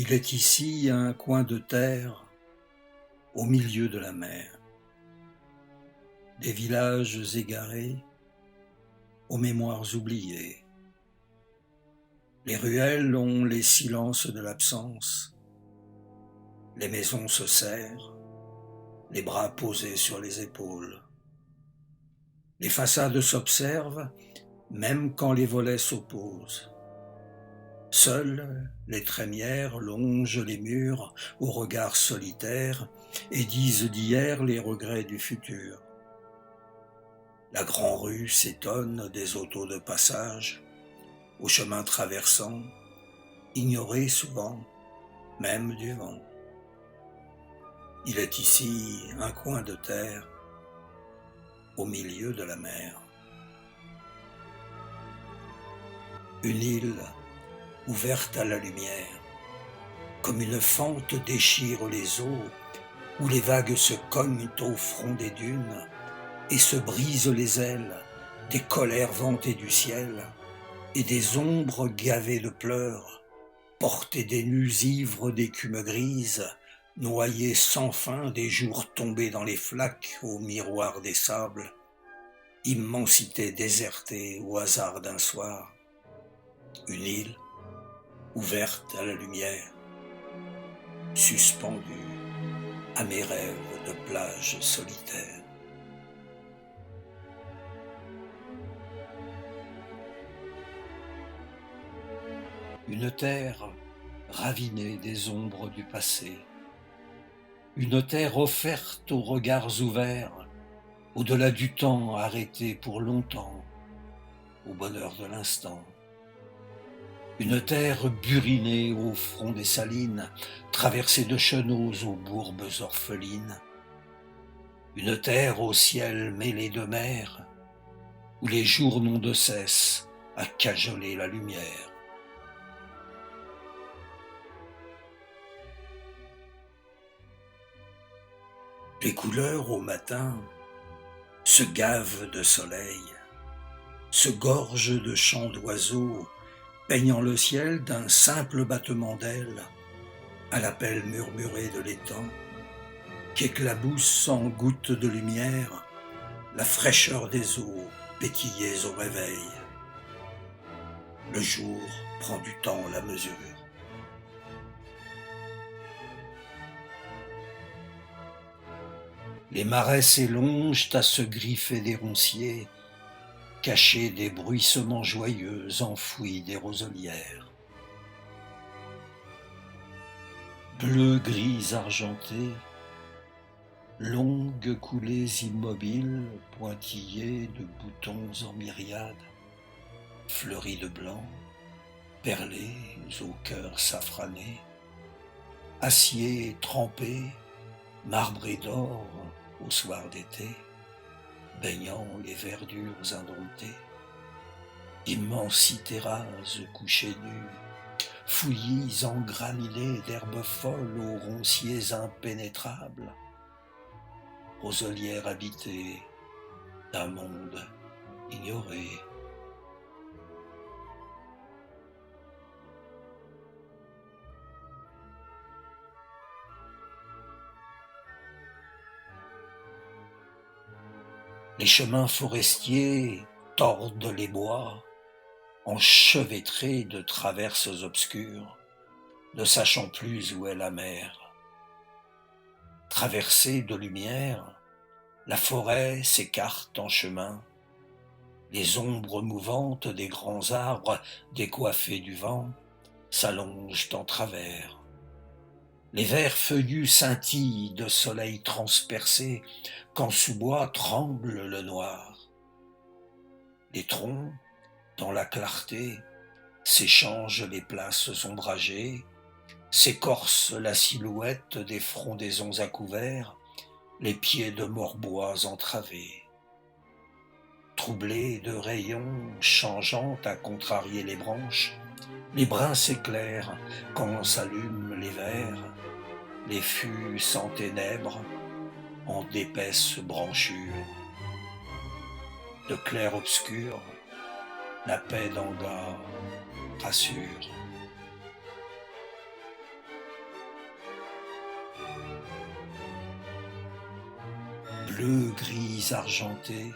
Il est ici un coin de terre au milieu de la mer, des villages égarés aux mémoires oubliées. Les ruelles ont les silences de l'absence, les maisons se serrent, les bras posés sur les épaules. Les façades s'observent même quand les volets s'opposent. Seules les trémières longent les murs au regard solitaire et disent d'hier les regrets du futur. La grand-rue s'étonne des autos de passage, aux chemins traversants, ignorés souvent, même du vent. Il est ici un coin de terre au milieu de la mer. Une île ouverte à la lumière, comme une fente déchire les eaux, où les vagues se cognent au front des dunes et se brisent les ailes des colères ventées du ciel et des ombres gavées de pleurs, portées des nus ivres d'écume grise, noyées sans fin des jours tombés dans les flaques au miroir des sables, immensité désertée au hasard d'un soir, une île ouverte à la lumière, suspendue à mes rêves de plage solitaire. Une terre ravinée des ombres du passé, une terre offerte aux regards ouverts, au-delà du temps arrêté pour longtemps, au bonheur de l'instant. Une terre burinée au front des salines, traversée de chenaux aux bourbes orphelines. Une terre au ciel mêlé de mer, où les jours n'ont de cesse à cajoler la lumière. Les couleurs au matin se gavent de soleil, se gorgent de chants d'oiseaux, peignant le ciel d'un simple battement d'ailes, à l'appel murmuré de l'étang, qu'éclabousse en gouttes de lumière la fraîcheur des eaux pétillées au réveil. Le jour prend du temps la mesure. Les marais s'élongent à se griffer des ronciers, cachés des bruissements joyeux enfouis des roselières. Bleu gris argenté, longues coulées immobiles pointillées de boutons en myriades, fleuries de blanc, perlées au cœur safrané, acier trempé, marbré d'or au soir d'été, baignant les verdures indomptées, immensités rases couchées nues, fouillis engraminées d'herbes folles aux ronciers impénétrables, roselières habitées d'un monde ignoré. Les chemins forestiers tordent les bois, enchevêtrés de traverses obscures, ne sachant plus où est la mer. Traversée de lumière, la forêt s'écarte en chemin, les ombres mouvantes des grands arbres décoiffés du vent s'allongent en travers. Les verts feuillus scintillent de soleil transpercé quand sous bois tremble le noir. Les troncs, dans la clarté, s'échangent les places ombragées, s'écorcent la silhouette des frondaisons à couvert, les pieds de morbois entravés. Troublés de rayons changeant à contrarier les branches, les brins s'éclairent quand s'allument les verts, les fûts s'enténèbrent en d'épaisses branchures. De clair-obscur, la paix d'Anga rassure. bleu, gris, argenté.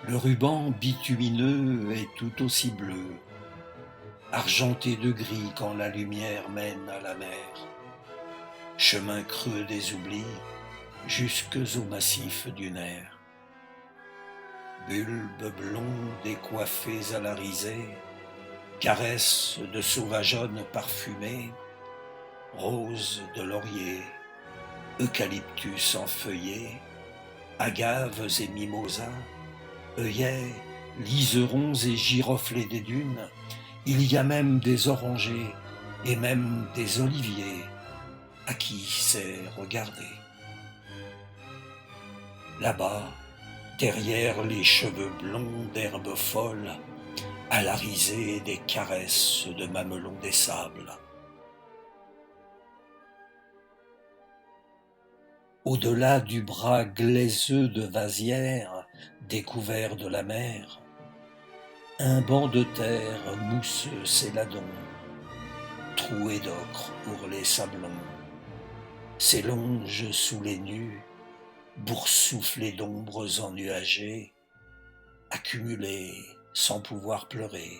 Le ruban bitumineux est tout aussi bleu, argenté de gris quand la lumière mène à la mer. Chemin creux des oublis, jusques au massif dunaire. Bulbes blonds décoiffés à la risée, caresses de sauvageonnes parfumées, roses de laurier, eucalyptus enfeuillés, agaves et mimosas, œillets, liserons et giroflées des dunes, il y a même des orangers et même des oliviers, à qui sait regarder. Là-bas, derrière les cheveux blonds d'herbes folles, à la risée des caresses de mamelons des sables. Au-delà du bras glaiseux de vasière, découvert de la mer, un banc de terre mousseux s'éladon, troué d'ocre pour les sablons, s'élonge sous les nues, boursouflé d'ombres ennuagées, accumulé sans pouvoir pleurer,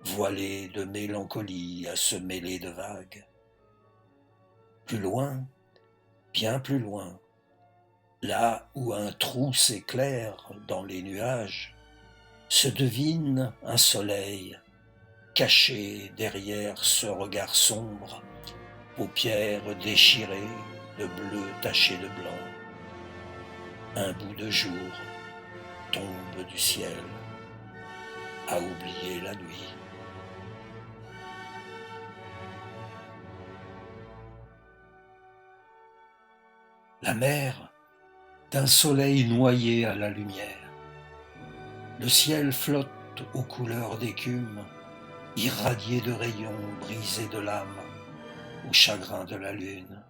voilé de mélancolie à se mêler de vagues. Plus loin, bien plus loin, là où un trou s'éclaire dans les nuages, se devine un soleil caché derrière ce regard sombre, paupières déchirées de bleu taché de blanc. Un bout de jour tombe du ciel, à oublier la nuit. La mer, d'un soleil noyé à la lumière. Le ciel flotte aux couleurs d'écume, irradié de rayons, brisé de l'âme, au chagrin de la lune.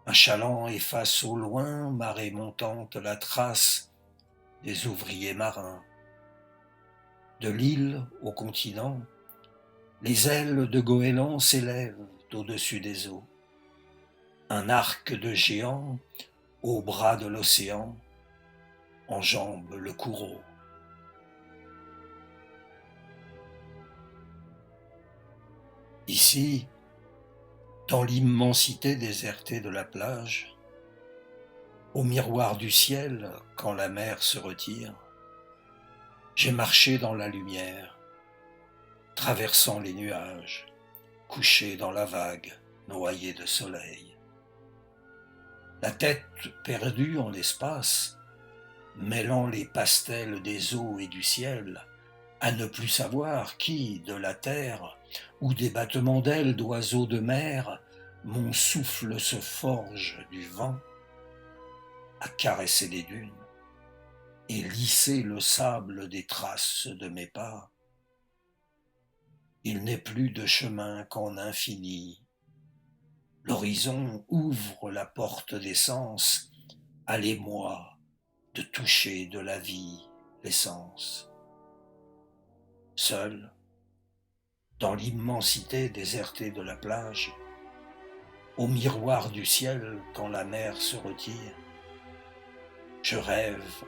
Un chaland efface au loin, marée montante, la trace des ouvriers marins. De l'île au continent, les ailes de goéland s'élèvent au-dessus des eaux. Un arc de géant, au bras de l'océan, enjambe le Kourou. Ici, dans l'immensité désertée de la plage, au miroir du ciel, quand la mer se retire, j'ai marché dans la lumière, traversant les nuages, couché dans la vague, noyé de soleil. La tête perdue en l'espace, mêlant les pastels des eaux et du ciel, à ne plus savoir qui, de la terre, ou des battements d'ailes d'oiseaux de mer, mon souffle se forge du vent, à caresser les dunes et lisser le sable des traces de mes pas. Il n'est plus de chemin qu'en infini. L'horizon ouvre la porte des sens à l'émoi de toucher de la vie l'essence. Seul, dans l'immensité désertée de la plage, au miroir du ciel quand la mer se retire, je rêve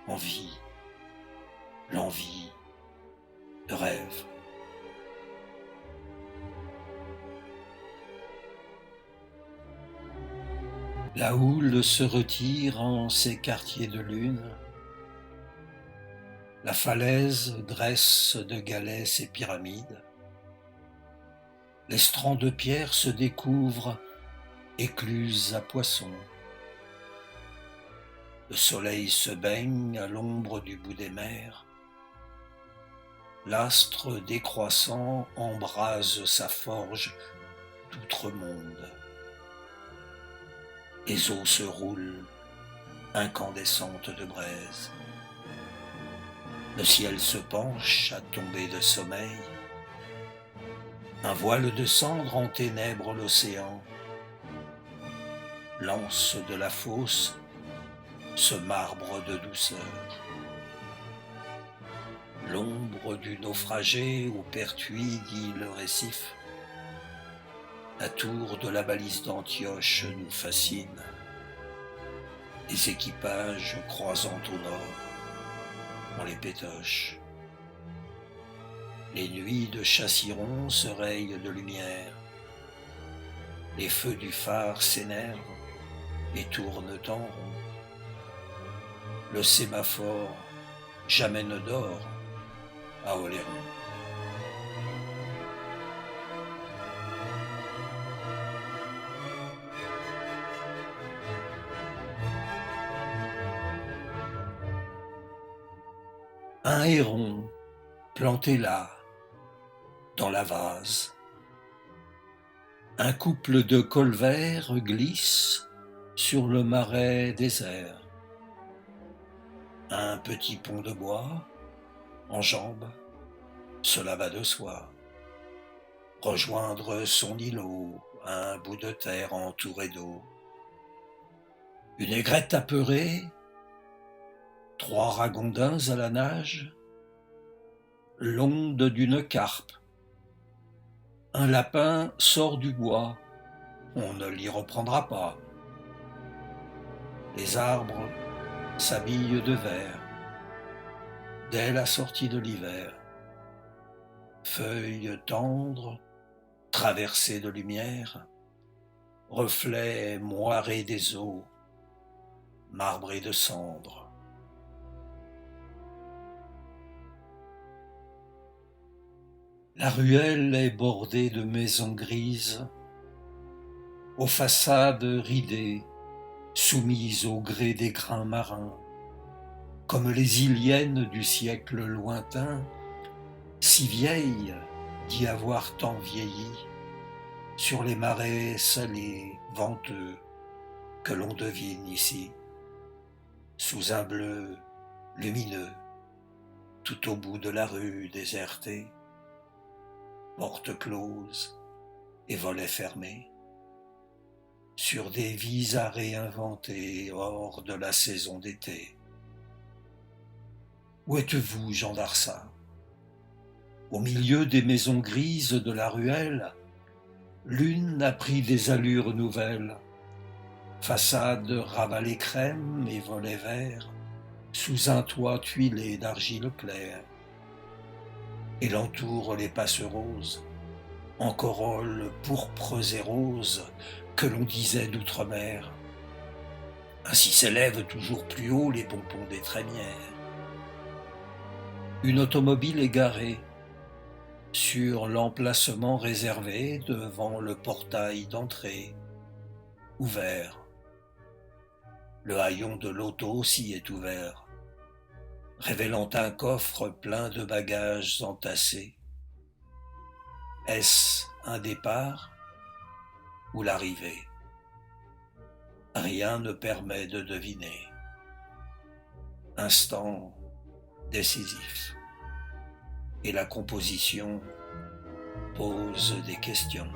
en vie, l'envie de rêve. La houle se retire en ses quartiers de lune, la falaise dresse de galets ses pyramides, l'estran de pierre se découvre écluse à poissons. Le soleil se baigne à l'ombre du bout des mers, l'astre décroissant embrase sa forge d'outre-monde. Les eaux se roulent, incandescentes de braise. Le ciel se penche à tomber de sommeil. Un voile de cendre enténèbre l'océan. L'anse de la fosse, ce marbre de douceur. L'ombre du naufragé au pertuis dit le récif. La tour de la balise d'Antioche nous fascine. Les équipages croisant au nord, on les pétoche. Les nuits de Chassiron se rayent de lumière. Les feux du phare s'énervent et tournent en rond. Le sémaphore jamais ne dort à Oléron. Un héron planté là, dans la vase. Un couple de colverts glisse sur le marais désert. Un petit pont de bois, en jambes, cela va de soi. Rejoindre son îlot, un bout de terre entouré d'eau. Une aigrette apeurée, 3 ragondins à la nage, l'onde d'une carpe. Un lapin sort du bois, on ne l'y reprendra pas. Les arbres s'habillent de vert, dès la sortie de l'hiver. Feuilles tendres, traversées de lumière, reflets moirés des eaux, marbrés de cendres. La ruelle est bordée de maisons grises, aux façades ridées, soumises au gré des grains marins, comme les Iliennes du siècle lointain, si vieilles d'y avoir tant vieilli, sur les marais salés, venteux, que l'on devine ici, sous un bleu lumineux, tout au bout de la rue désertée, portes closes et volets fermés, sur des vies à réinventer hors de la saison d'été. Où êtes-vous, Jean d'Arsat? Au milieu des maisons grises de la ruelle, l'une a pris des allures nouvelles, façade ravalée crème et volets verts, sous un toit tuilé d'argile claire. Et l'entourent les passeroses, en corolles pourpres et roses, que l'on disait d'outre-mer. Ainsi s'élèvent toujours plus haut les pompons des trémières. Une automobile est garée sur l'emplacement réservé devant le portail d'entrée, ouvert. Le haillon de l'auto aussi est ouvert, révélant un coffre plein de bagages entassés. Est-ce un départ ou l'arrivée? Rien ne permet de deviner. Instant décisif. Et la composition pose des questions.